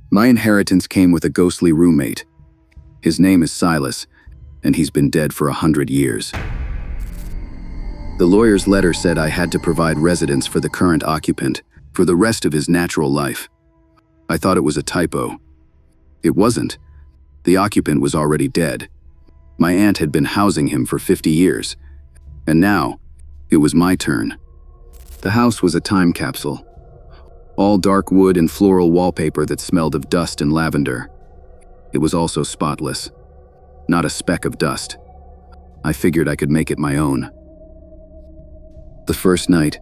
My inheritance came with a ghostly roommate. His name is Silas, and he's been dead for 100 years. The lawyer's letter said I had to provide residence for the current occupant for the rest of his natural life. I thought it was a typo. It wasn't. The occupant was already dead. My aunt had been housing him for 50 years, and now it was my turn. The house was a time capsule. All dark wood and floral wallpaper that smelled of dust and lavender. It was also spotless. Not a speck of dust. I figured I could make it my own. The first night,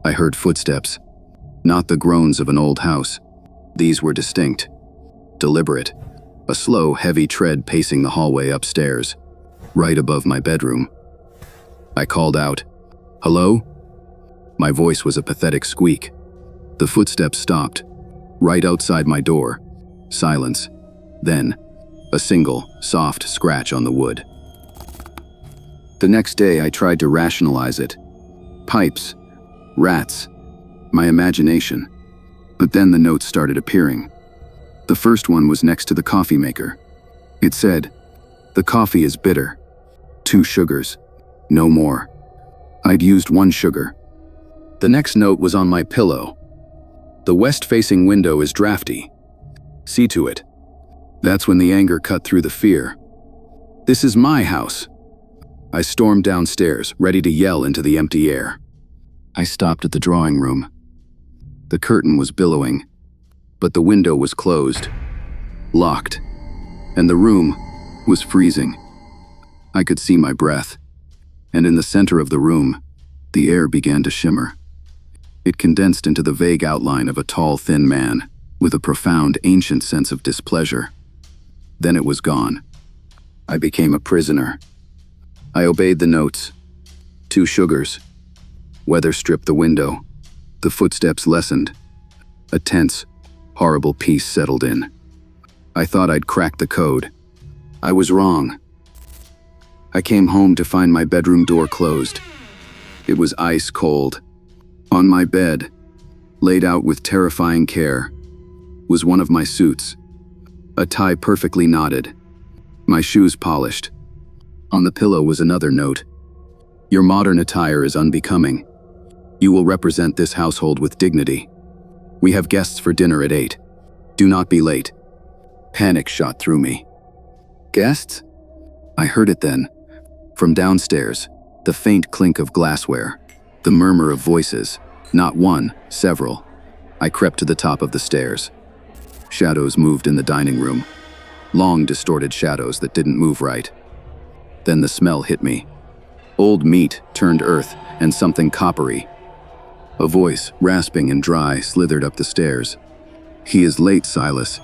I heard footsteps. Not the groans of an old house. These were distinct, deliberate. A slow, heavy tread pacing the hallway upstairs, right above my bedroom. I called out, "Hello?" My voice was a pathetic squeak. The footsteps stopped, right outside my door. Silence. Then, a single, soft scratch on the wood. The next day, I tried to rationalize it. Pipes, rats, my imagination. But then the notes started appearing. The first one was next to the coffee maker. It said, "The coffee is bitter. 2 sugars, no more." I'd used 1 sugar. The next note was on my pillow. "The west-facing window is drafty. See to it." That's when the anger cut through the fear. This is my house. I stormed downstairs, ready to yell into the empty air. I stopped at the drawing room. The curtain was billowing, but the window was closed, locked, and the room was freezing. I could see my breath, and in the center of the room, the air began to shimmer. It condensed into the vague outline of a tall, thin man with a profound, ancient sense of displeasure. Then it was gone. I became a prisoner. I obeyed the notes. 2 sugars. Weather stripped the window. The footsteps lessened. A tense, horrible peace settled in. I thought I'd cracked the code. I was wrong. I came home to find my bedroom door closed. It was ice cold. On my bed, laid out with terrifying care, was one of my suits, a tie perfectly knotted, my shoes polished. On the pillow was another note. "Your modern attire is unbecoming. You will represent this household with dignity. We have guests for dinner at 8. Do not be late." Panic shot through me. Guests? I heard it then. From downstairs, the faint clink of glassware, the murmur of voices, not one, several. I crept to the top of the stairs. Shadows moved in the dining room. Long, distorted shadows that didn't move right. Then the smell hit me. Old meat turned earth and something coppery. A voice, rasping and dry, slithered up the stairs. "He is late, Silas.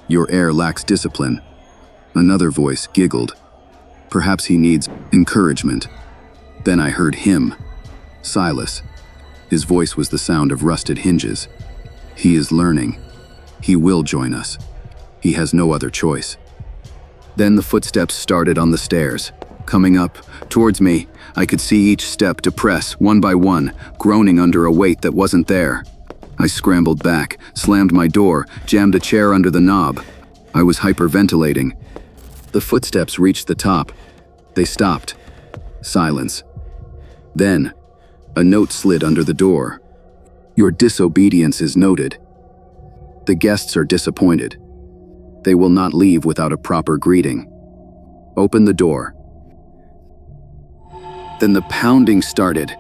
Your heir lacks discipline." Another voice giggled. "Perhaps he needs encouragement." Then I heard him. Silas. His voice was the sound of rusted hinges. "He is learning. He will join us. He has no other choice." Then the footsteps started on the stairs, coming up, towards me. I could see each step depress, one by one, groaning under a weight that wasn't there. I scrambled back, slammed my door, jammed a chair under the knob. I was hyperventilating. The footsteps reached the top. They stopped. Silence. Then, a note slid under the door. "Your disobedience is noted. The guests are disappointed. They will not leave without a proper greeting. Open the door." Then the pounding started.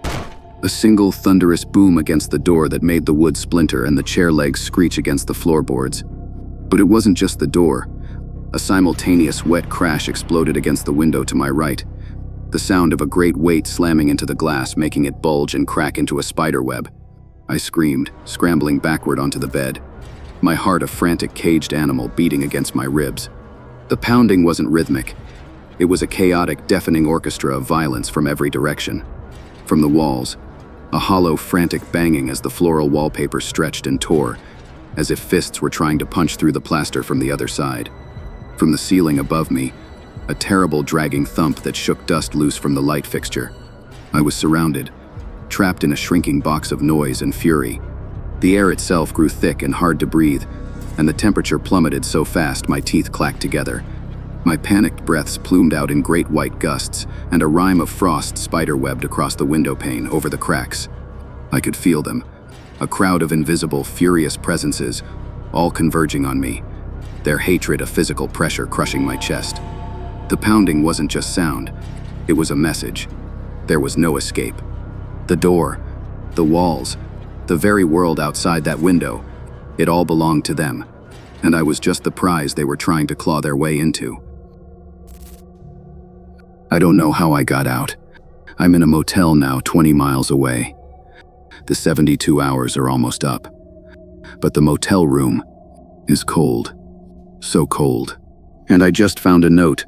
A single thunderous boom against the door that made the wood splinter and the chair legs screech against the floorboards. But it wasn't just the door. A simultaneous wet crash exploded against the window to my right. The sound of a great weight slamming into the glass, making it bulge and crack into a spider web. I screamed, scrambling backward onto the bed. My heart a frantic caged animal beating against my ribs. The pounding wasn't rhythmic. It was a chaotic, deafening orchestra of violence from every direction. From the walls, a hollow, frantic banging as the floral wallpaper stretched and tore, as if fists were trying to punch through the plaster from the other side. From the ceiling above me, a terrible dragging thump that shook dust loose from the light fixture. I was surrounded, trapped in a shrinking box of noise and fury. The air itself grew thick and hard to breathe. and the temperature plummeted so fast my teeth clacked together. My panicked breaths plumed out in great white gusts, and a rime of frost spiderwebbed across the window pane over the cracks. I could feel them, a crowd of invisible, furious presences, all converging on me, their hatred a physical pressure crushing my chest. The pounding wasn't just sound, it was a message. There was no escape. The door, the walls, the very world outside that window, it all belonged to them, and I was just the prize they were trying to claw their way into. I don't know how I got out. I'm in a motel now 20 miles away. The 72 hours are almost up. But the motel room is cold. So cold. And I just found a note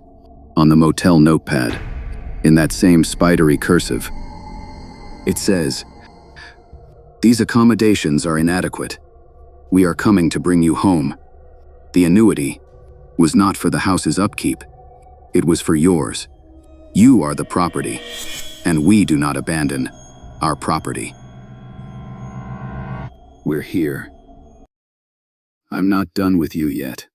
on the motel notepad, in that same spidery cursive. It says, "These accommodations are inadequate. We are coming to bring you home. The annuity was not for the house's upkeep. It was for yours. You are the property, and we do not abandon our property." We're here. I'm not done with you yet.